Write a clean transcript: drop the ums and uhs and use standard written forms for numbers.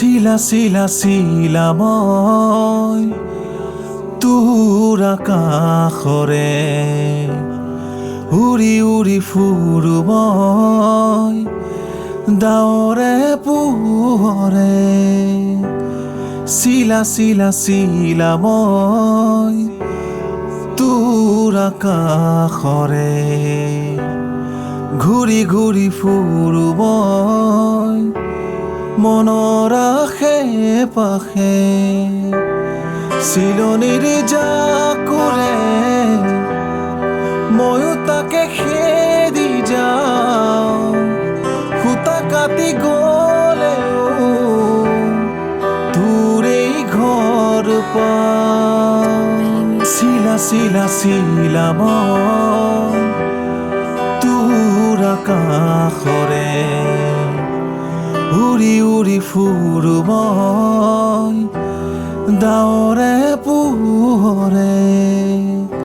চিলা মই তোৰ আকাশৰে উৰি উৰি ফুৰো মই ডাৱৰে পোহৰে চিলা মই তোৰ আকাশৰে ঘূৰি ঘূৰি ফুৰো মই মনৰ আশে পাশে চিলনিৰ জাকোৰে ময়ো তাকে খেদি যাওঁ সূতা কাটি গলেও তোৰেই ঘৰ পাওঁ চিলা মই তোৰ আকাশৰে উৰি উৰি ফুৰো মই ডাৱৰে